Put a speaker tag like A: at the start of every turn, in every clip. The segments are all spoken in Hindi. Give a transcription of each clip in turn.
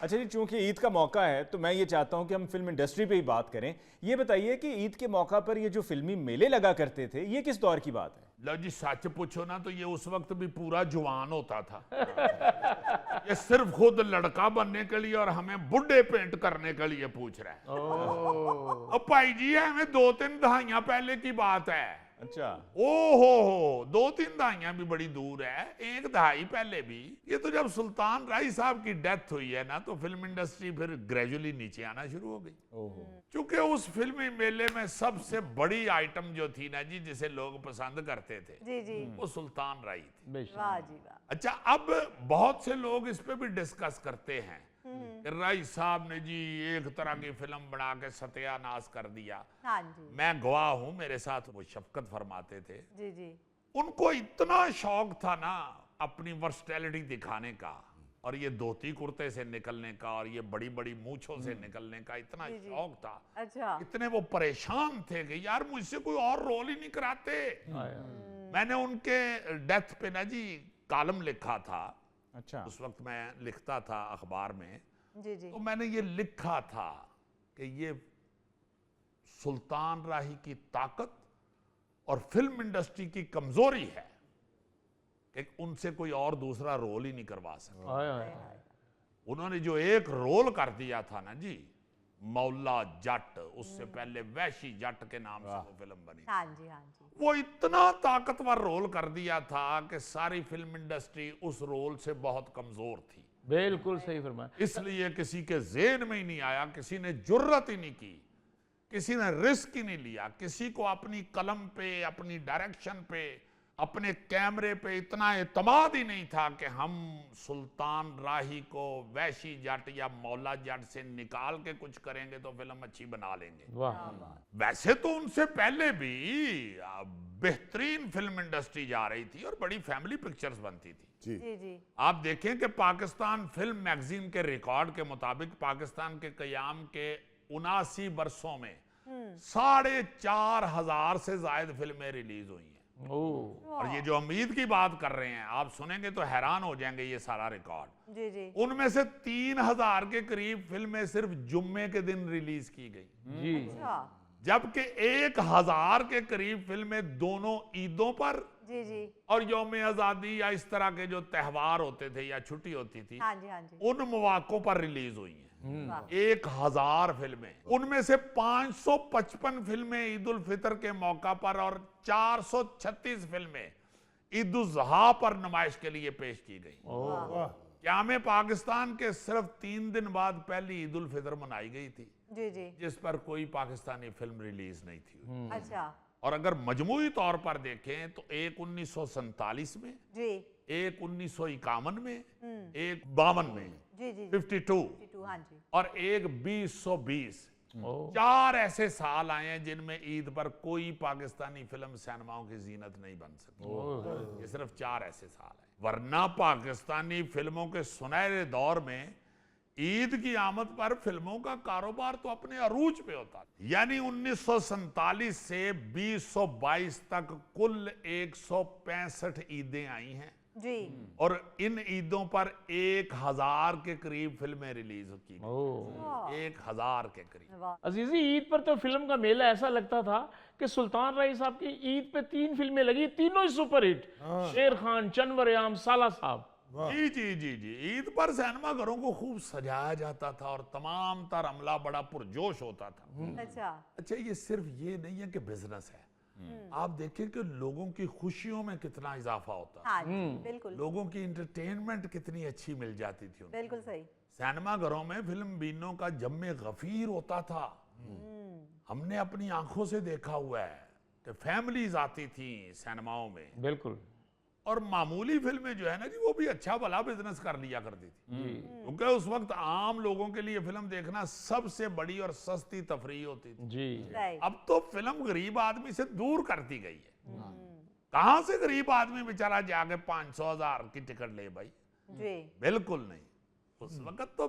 A: अच्छा जी, चूंकि ईद का मौका है तो मैं ये चाहता हूं कि हम फिल्म इंडस्ट्री पे ही बात करें। ये बताइए कि ईद के मौका पर ये जो फिल्मी मेले लगा करते थे, ये किस दौर की बात है?
B: लो जी, सच पूछो ना तो ये उस वक्त भी पूरा जवान होता था। ये सिर्फ खुद लड़का बनने के लिए और हमें बुढ़े पेंट करने के लिए पूछ रहा है। अब भाई जी हमें 2-3 दहाइयां पहले की बात है।
A: अच्छा।
B: ओहो, 2-3 दहाइयां भी बड़ी दूर है, 1 दहाई पहले भी। ये तो जब सुल्तान राय साहब की डेथ हुई है ना, तो फिल्म इंडस्ट्री फिर ग्रेजुअली नीचे आना शुरू हो गई। क्योंकि उस फिल्मी मेले में सबसे बड़ी आइटम जो थी ना जी, जिसे लोग पसंद करते थे,
C: जी जी,
B: वो सुल्तान राय थी।
C: वाह जी वाह।
B: अच्छा, अब बहुत से लोग इस पे भी डिस्कस करते हैं कि राय साहब ने जी एक तरह की फिल्म बना के सत्यानाश कर दिया।
C: हाँ जी
B: मैं गवाह हूं, मेरे साथ वो शफकत फरमाते थे।
C: जी जी,
B: उनको इतना शौक था ना अपनी वर्सटैलिटी दिखाने का, और ये धोती कुर्ते से निकलने का, और ये बड़ी बड़ी मूंछों से निकलने का इतना
C: जी, जी।
B: शौक था।
C: अच्छा,
B: इतने वो परेशान थे कि यार मुझसे कोई और रोल ही नहीं कराते। मैंने उनके डेथ पे ना जी कॉलम लिखा था।
A: अच्छा।
B: उस वक्त मैं लिखता था अखबार में,
C: जी जी,
B: तो मैंने ये लिखा था कि ये सुल्तान राही की ताकत और फिल्म इंडस्ट्री की कमजोरी है कि उनसे कोई और दूसरा रोल ही नहीं करवा सकता। उन्होंने जो एक रोल कर दिया था ना जी, मौला जट, उससे पहले वैशी जट के नाम से वो फिल्म बनी,
C: हाँ जी हाँ जी,
B: वो इतना ताकतवर रोल कर दिया था कि सारी फिल्म इंडस्ट्री उस रोल से बहुत कमजोर थी।
D: बिल्कुल सही फरमाया।
B: इसलिए किसी के ज़हन में ही नहीं आया, किसी ने जुर्रत ही नहीं की, किसी ने रिस्क ही नहीं लिया, किसी को अपनी कलम पे, अपनी डायरेक्शन पे, अपने कैमरे पे इतना एतमाद ही नहीं था कि हम सुल्तान राही को वैशी जट या मौला जट से निकाल के कुछ करेंगे तो फिल्म अच्छी बना लेंगे।
D: वाह,
B: वैसे तो उनसे पहले भी बेहतरीन फिल्म इंडस्ट्री जा रही थी और बड़ी फैमिली पिक्चर्स बनती थी।
C: जी जी,
B: आप देखें कि पाकिस्तान फिल्म मैगजीन के रिकॉर्ड के मुताबिक पाकिस्तान के कयाम के 79 वर्षों में 4,500 से ज्यादा फिल्में रिलीज हुई हैं। और ये जो हम ईद की बात कर रहे हैं, आप सुनेंगे तो हैरान हो जाएंगे ये सारा रिकॉर्ड।
C: जी जी,
B: उनमें से 3,000 के करीब फिल्में सिर्फ जुम्मे के दिन रिलीज की गई,
D: जी
C: अच्छा,
B: जबकि 1,000 के करीब फिल्में दोनों ईदों पर
C: जी जी,
B: और यौम आजादी या इस तरह के जो त्यौहार होते थे या छुट्टी होती थी,
C: हाँ जी हाँ जी,
B: उन मौकों पर रिलीज हुई हैं।
C: वाह,
B: 1,000 फिल्में, उनमें से 555 फिल्में ईद उल फितर के मौका पर और 436 फिल्में ईद उल ज़ुहा पर नुमाइश के लिए पेश की गई। क़याम पाकिस्तान के सिर्फ 3 दिन बाद पहली ईद उल फितर मनाई गई थी,
C: जी जी,
B: जिस पर कोई पाकिस्तानी फिल्म रिलीज नहीं थी।
C: अच्छा,
B: और अगर मजमूई तौर पर देखें तो एक 1947 में,
C: जी
B: एक 1951 में, एक 52 में,
C: जी जी,
B: 52
C: हाँ जी,
B: और एक 2020। 4 ऐसे साल आए हैं जिनमें ईद पर कोई पाकिस्तानी फिल्म सिनेमाओं की जीनत नहीं बन सकती। ये सिर्फ 4 ऐसे साल हैं, वरना पाकिस्तानी फिल्मों के सुनहरे दौर में ईद की आमद पर फिल्मों का कारोबार तो अपने अरूज पे होता था। यानी 1947 से 2022 तक कुल 165 ईदें आई हैं,
C: जी,
B: और इन ईदों पर 1,000 के करीब फिल्में रिलीज की गई। 1,000 के करीब।
C: वाह,
D: अजीजी, ईद पर तो फिल्म का मेला ऐसा लगता था कि सुल्तान राय साहब की ईद पे 3 फिल्में लगी, तीनों ही सुपरहिट। शेर खान, चंदवरयाम, साला साहब।
B: जी जी जी जी, ईद पर सिनेमा घरों को खूब सजाया जाता था और तमाम तर अमला बड़ा पुरजोश होता था।
C: अच्छा,
B: अच्छा, ये सिर्फ ये नहीं है कि बिजनेस है, आप देखें कि लोगों की खुशियों में कितना इजाफा होता है,
C: हाँ जी, बिल्कुल,
B: लोगों की इंटरटेनमेंट कितनी अच्छी मिल जाती थी उन्हें।
C: बिल्कुल सही,
B: सिनेमा घरों में फिल्म बीनों का जम्मे गफीर होता था। हमने अपनी आंखों से देखा हुआ है कि फैमिलीज आती थी सिनेमाओं में,
D: बिल्कुल,
B: और मामूली फिल्में जो है ना जी, वो भी अच्छा भला बिजनेस कर लिया करती थी, क्योंकि उस वक्त आम लोगों के लिए फिल्म देखना सबसे बड़ी और सस्ती तफरीह होती थी।
D: जी
C: राइट,
B: अब तो फिल्म गरीब आदमी से दूर करती गई है। कहां से गरीब आदमी बेचारा जाके 500,000 की टिकट ले भाई?
C: जी,
B: बिल्कुल नहीं। उस वक्त तो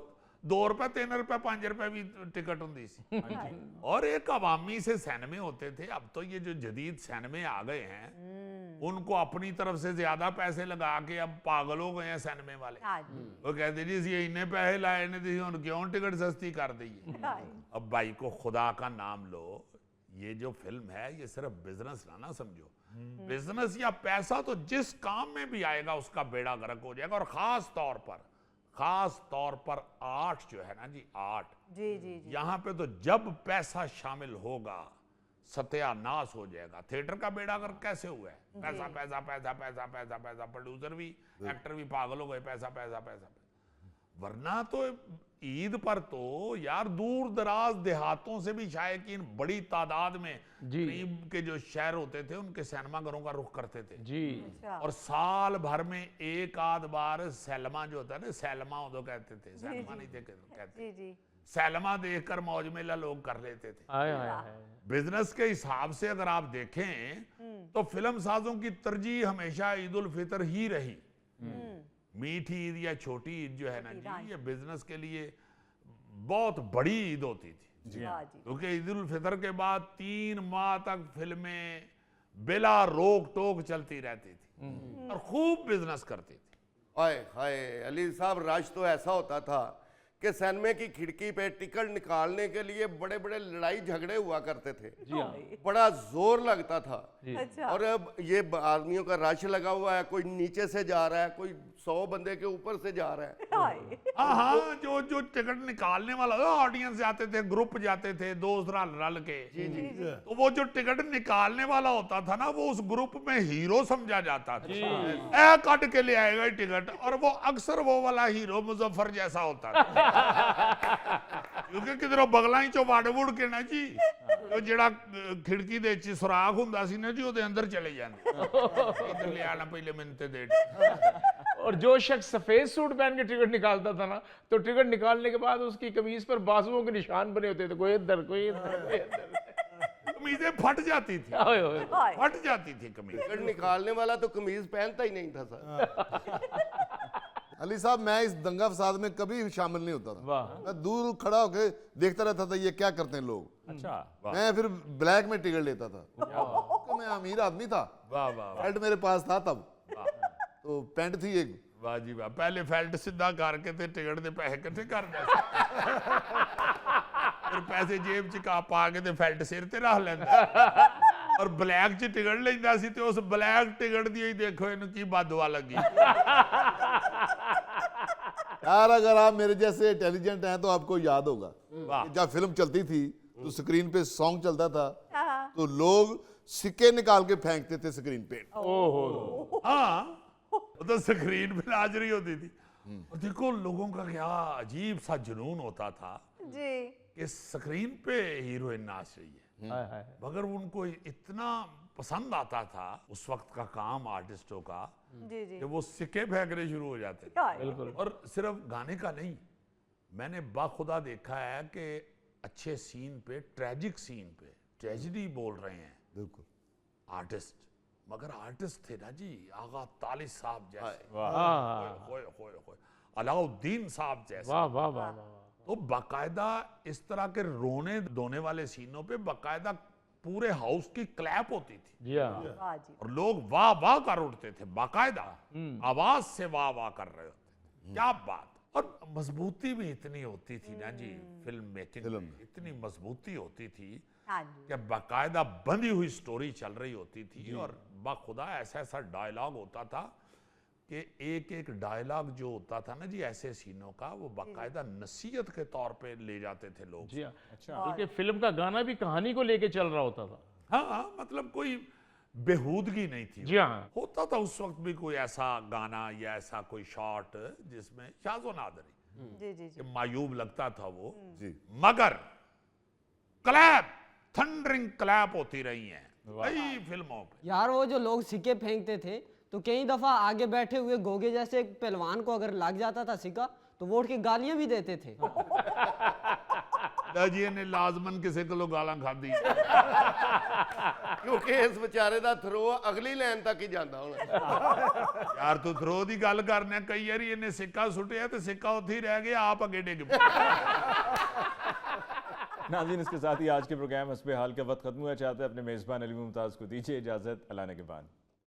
B: ₹2 ₹3 ₹5 भी टिकट होती सी। और एक अवामी से सिनेमे होते थे। अब तो ये जो जदीद सिनेमे आ गए हैं, उनको अपनी तरफ से ज्यादा पैसे लगा के अब पागल हो गए हैं सिनेमे वाले। वो कहते जी ये इन्ने पैसे लाए ने तो क्यों टिकट सस्ती कर दी है। अब भाई को खुदा का नाम लो, ये जो फिल्म है ये सिर्फ बिजनेस ना समझो। बिजनेस या पैसा तो जिस काम में भी आएगा उसका बेड़ा गर्क हो जाएगा। और खास तौर पर आर्ट जो है ना जी, आर्ट जी यहाँ पे तो जब पैसा शामिल होगा सत्यानाश हो जाएगा। थिएटर का बेड़ा गर्क कैसे हुआ है? पैसा पैसा पैसा पैसा पैसा पैसा, प्रोड्यूसर भी एक्टर भी पागल हो गए, पैसा पैसा पैसा। वरना तो ईद पर तो यार दूर दराज देहातों से भी शायकीन बड़ी तादाद में करीब के जो शहर होते थे उनके सिनेमा घरों का रुख करते थे जी। और साल भर में एक आध बार सैलमा जो होता है ना, सैलमा उदो कहते थे, सैलमा नहीं थे कहते, सैलमा देखकर मौज मेला लोग कर लेते थे। बिजनेस के हिसाब से अगर आप देखें तो फिल्म साजों की तरजीह हमेशा ईद उल फितर ही रही। मीठी ईद या छोटी ईद जो है ना जी, ये बिजनेस के लिए बहुत बड़ी ईद होती थी क्योंकि ईद उल फितर के बाद 3 माह तक फिल्में बिला रोक टोक चलती रहती थी और खूब बिजनेस करती थी।
C: हाय हाय अली साहब, राज तो ऐसा होता था कि सिनेमा की खिड़की पे टिकट निकालने के लिए बड़े बड़े लड़ाई झगड़े हुआ करते थे। बड़ा जोर लगता था। और अब ये आदमियों का रश लगा हुआ है, कोई नीचे से जा रहा है, कोई 100 बंदे के ऊपर से जा रहा है।
B: हाँ, जो टिकट निकालने वाला ऑडियंस जाते थे, ग्रुप जाते थे, दोस्त रल के। तो वो जो टिकट निकालने वाला होता था ना, वो उस ग्रुप में हीरो समझा जाता था। ए काट के ले आएगा टिकट, और वो अक्सर वो वाला हीरो मुजफ्फर जैसा होता था क्योंकि किधरों बगला ही चो वड़ के ना जी, तो जेड़ा खिड़की दे च सुराख हुंदा सी ना जी, ओदे अंदर चले जाने, इधर ले आना पहले मिनते दे।
D: और जो शख्स सफेद सूट पहन के टिकट निकालता था ना, तो टिकट निकालने के बाद उसकी कमीज पर बाजुओं के निशान बने होते थे, कोई इधर कोई इधर।
B: कमीजें फट जाती थी, फट जाती थी कमीज।
C: टिकट निकालने वाला तो कमीज पहनता ही नहीं था सर।
E: अली साहब, मैं इस दंगा फसाद में कभी शामिल नहीं होता था। मैं दूर खड़ा होकर देखता रहता था ये क्या करते हैं लोग।
A: अच्छा,
E: मैं फिर ब्लैक में टिकट लेता था तो मैं अमीर आदमी था। फेल्ट मेरे पास था तब, तो पेंट थी एक।
B: वाह जी वाह, पहले फेल्ट सीधा करके ते टिकट दे पैसे इकट्ठे कर दे, फिर पैसे जेब च पा के ते फेल्ट सिर ते रख लेंदा और ब्लैक च टिकट लेंदा सी, ते उस ब्लैक टिकट दी ही देखो इन्हू की बदवा लगी।
E: यार अगर आप मेरे जैसे इंटेलिजेंट हैं तो आपको याद होगा जब फिल्म चलती थी तो स्क्रीन पे सॉन्ग चलता था तो लोग सिक्के निकाल के फेंकते थे स्क्रीन पे।
B: हाँ, तो स्क्रीन पे हाजिरी होती थी। और देखो लोगों का क्या अजीब सा जुनून होता था जी कि स्क्रीन पे हीरोइन नाच रही है, मगर उनको इतना पसंद आता था उस वक्त का काम आर्टिस्टों का कि वो सिक्के फेंकने शुरू हो जाते थे। और सिर्फ गाने का नहीं, मैंने बाखुदा देखा है कि अच्छे सीन पे, ट्रेजिक सीन पे ट्रेजिडी बोल रहे हैं बिल्कुल आर्टिस्ट, मगर आर्टिस्ट थे ना जी आगा तालिब साहब जैसे, अलाउद्दीन साहब जैसे। वाह वाह वाह। तो बाकायदा इस तरह के रोने धोने वाले सीनों पे बाकायदा पूरे हाउस की क्लैप होती थी और लोग वाह वाह कर उठते थे, बाकायदा आवाज से वाह वाह कर रहे होते। क्या बात। और मजबूती भी इतनी होती थी ना जी, फिल्म मेकिंग में इतनी मजबूती होती थी कि बाकायदा बंधी हुई स्टोरी चल रही होती थी और बाखुदा ऐसा ऐसा डायलॉग होता था कि एक एक डायलॉग जो होता था ना जी ऐसे सीनों का, वो बाकायदा नसीहत के तौर पे ले जाते थे लोग।
D: जी अच्छा, बल्कि फिल्म का गाना भी कहानी को लेके चल रहा होता था।
B: हाँ, मतलब कोई बेहूदगी नहीं थी।
D: जी हाँ,
B: होता था उस वक्त भी कोई ऐसा गाना या ऐसा कोई शॉट जिसमें शाज़ो नादरी मायूब लगता था वो जी, मगर क्लैप, थंडरिंग क्लैप होती रही हैं कई फिल्मों पे।
F: यार वो जो लोग सिक्के फेंकते थे तो कई दफा आगे बैठे हुए गोगे जैसे एक पहलवान को अगर लग जाता था सिक्का तो वो उठ के गालियां भी देते थे।
B: ला जी ने लाजमन किसी को गालां खाधी
C: क्योंकि इस बेचारे दा थ्रो अगली लाइन तक ही जांदा होना।
B: यार तू थ्रो दी गल करने कई बारी इन्हें सिक्का सुटिया तो सिक्का उत्थे ही रह गया, आप अगे डिग पे।
A: नाज़रीन, इसके साथ ही आज के प्रोग्राम हस्बे हाल का वक्त खत्म हुआ। चाहते हैं अपने मेज़बान अली मुमताज़ को दीजिए इजाज़त। अल्लाह ने के बाद।